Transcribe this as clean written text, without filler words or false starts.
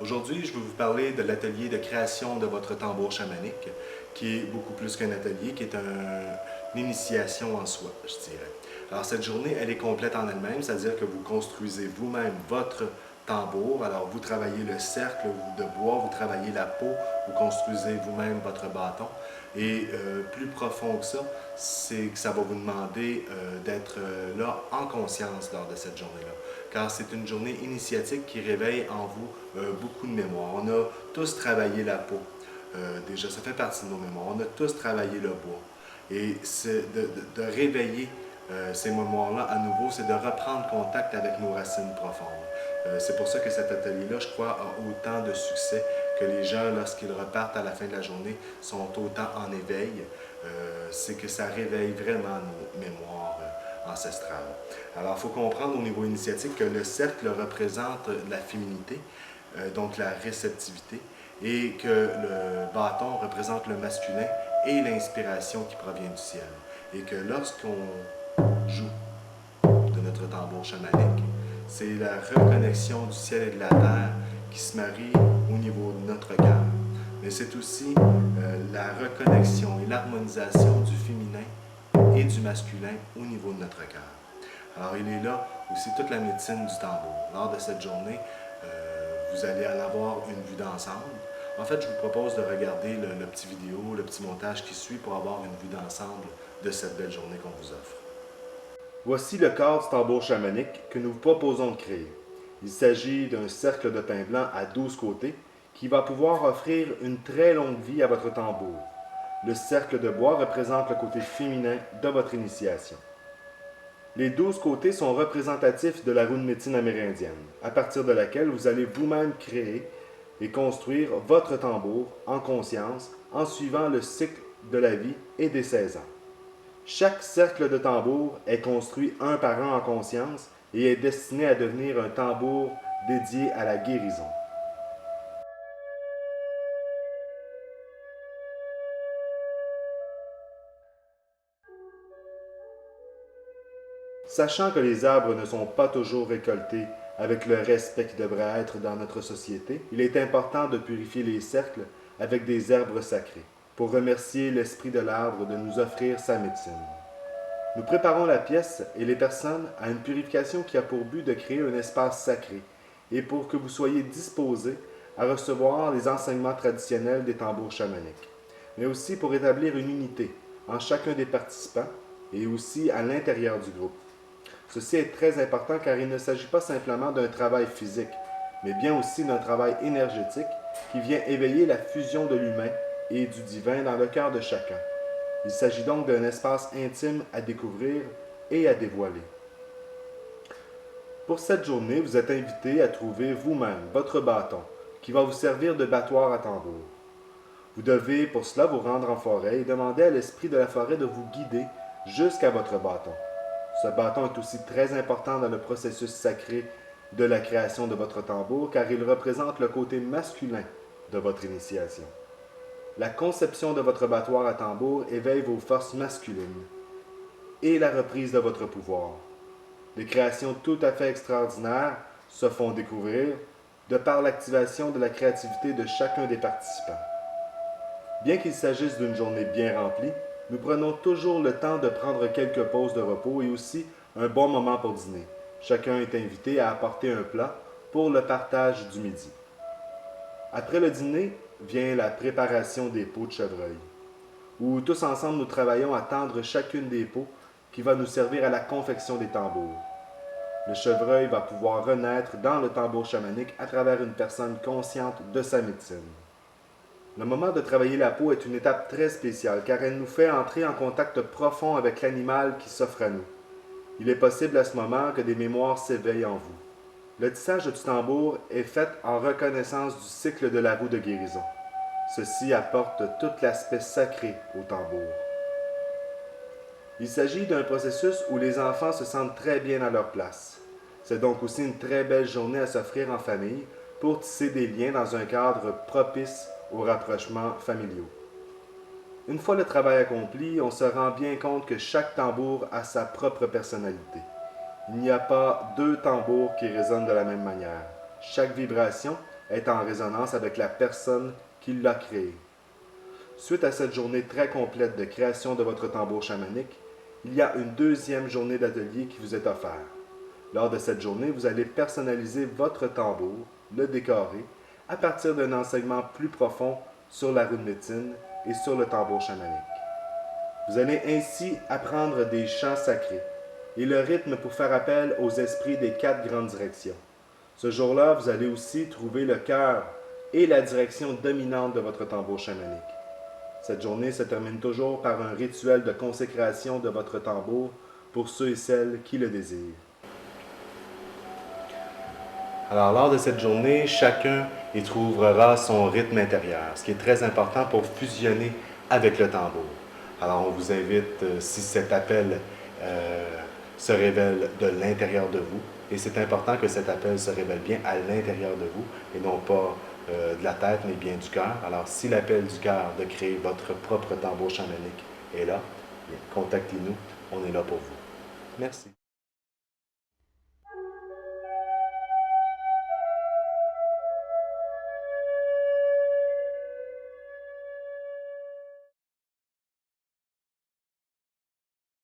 Aujourd'hui, je vais vous parler de l'atelier de création de votre tambour chamanique, qui est beaucoup plus qu'un atelier, qui est une initiation en soi, je dirais. Alors cette journée, elle est complète en elle-même, c'est-à-dire que vous construisez vous-même votre tambour. Alors vous travaillez le cercle de bois, vous travaillez la peau, vous construisez vous-même votre bâton. Et plus profond que ça, c'est que ça va vous demander d'être là en conscience lors de cette journée-là. Car c'est une journée initiatique qui réveille en vous beaucoup de mémoire. On a tous travaillé la peau. Déjà, ça fait partie de nos mémoires. On a tous travaillé le bois. Et de réveiller ces mémoires-là à nouveau, c'est de reprendre contact avec nos racines profondes. C'est pour ça que cet atelier-là, je crois, a autant de succès, que les gens, lorsqu'ils repartent à la fin de la journée, sont autant en éveil. C'est que ça réveille vraiment nos mémoires ancestrales. Alors, il faut comprendre au niveau initiatique que le cercle représente la féminité, donc la réceptivité, et que le bâton représente le masculin et l'inspiration qui provient du ciel. Et que lorsqu'on joue de notre tambour chamanique, c'est la reconnexion du ciel et de la terre qui se marie au niveau de notre cœur. Mais c'est aussi la reconnexion et l'harmonisation du féminin et du masculin au niveau de notre cœur. Alors il est là aussi toute la médecine du tambour. Lors de cette journée, vous allez en avoir une vue d'ensemble. En fait, je vous propose de regarder le petit vidéo, le petit montage qui suit pour avoir une vue d'ensemble de cette belle journée qu'on vous offre. Voici le corps du tambour chamanique que nous vous proposons de créer. Il s'agit d'un cercle de pin blanc à 12 côtés qui va pouvoir offrir une très longue vie à votre tambour. Le cercle de bois représente le côté féminin de votre initiation. Les 12 côtés sont représentatifs de la rune médecine amérindienne, à partir de laquelle vous allez vous-même créer et construire votre tambour en conscience en suivant le cycle de la vie et des saisons. Chaque cercle de tambour est construit un par un en conscience et est destiné à devenir un tambour dédié à la guérison. Sachant que les arbres ne sont pas toujours récoltés avec le respect qui devrait être dans notre société, il est important de purifier les cercles avec des herbes sacrées, pour remercier l'esprit de l'arbre de nous offrir sa médecine. Nous préparons la pièce et les personnes à une purification qui a pour but de créer un espace sacré et pour que vous soyez disposés à recevoir les enseignements traditionnels des tambours chamaniques, mais aussi pour établir une unité en chacun des participants et aussi à l'intérieur du groupe. Ceci est très important car il ne s'agit pas simplement d'un travail physique, mais bien aussi d'un travail énergétique qui vient éveiller la fusion de l'humain et du divin dans le cœur de chacun. Il s'agit donc d'un espace intime à découvrir et à dévoiler. Pour cette journée, vous êtes invité à trouver vous-même votre bâton qui va vous servir de battoir à tambour. Vous devez pour cela vous rendre en forêt et demander à l'esprit de la forêt de vous guider jusqu'à votre bâton. Ce bâton est aussi très important dans le processus sacré de la création de votre tambour car il représente le côté masculin de votre initiation. La conception de votre battoir à tambour éveille vos forces masculines et la reprise de votre pouvoir. Des créations tout à fait extraordinaires se font découvrir de par l'activation de la créativité de chacun des participants. Bien qu'il s'agisse d'une journée bien remplie, nous prenons toujours le temps de prendre quelques pauses de repos et aussi un bon moment pour dîner. Chacun est invité à apporter un plat pour le partage du midi. Après le dîner vient la préparation des peaux de chevreuil, où tous ensemble nous travaillons à tendre chacune des peaux qui va nous servir à la confection des tambours. Le chevreuil va pouvoir renaître dans le tambour chamanique à travers une personne consciente de sa médecine. Le moment de travailler la peau est une étape très spéciale car elle nous fait entrer en contact profond avec l'animal qui s'offre à nous. Il est possible à ce moment que des mémoires s'éveillent en vous. Le tissage du tambour est fait en reconnaissance du cycle de la roue de guérison. Ceci apporte tout l'aspect sacré au tambour. Il s'agit d'un processus où les enfants se sentent très bien à leur place. C'est donc aussi une très belle journée à s'offrir en famille pour tisser des liens dans un cadre propice aux rapprochements familiaux. Une fois le travail accompli, on se rend bien compte que chaque tambour a sa propre personnalité. Il n'y a pas deux tambours qui résonnent de la même manière. Chaque vibration est en résonance avec la personne qui l'a créé. Suite à cette journée très complète de création de votre tambour chamanique, il y a une deuxième journée d'atelier qui vous est offerte. Lors de cette journée, vous allez personnaliser votre tambour, le décorer, à partir d'un enseignement plus profond sur la roue de médecine et sur le tambour chamanique. Vous allez ainsi apprendre des chants sacrés et le rythme pour faire appel aux esprits des 4 grandes directions. Ce jour-là, vous allez aussi trouver le cœur et la direction dominante de votre tambour chamanique. Cette journée se termine toujours par un rituel de consécration de votre tambour pour ceux et celles qui le désirent. Alors, lors de cette journée, chacun y trouvera son rythme intérieur, ce qui est très important pour fusionner avec le tambour. Alors, on vous invite, si cet appel se révèle de l'intérieur de vous, et c'est important que cet appel se révèle bien à l'intérieur de vous, et non pas de la tête, mais bien du cœur. Alors, si l'appel du cœur de créer votre propre tambour chamanique est là, contactez-nous, on est là pour vous. Merci.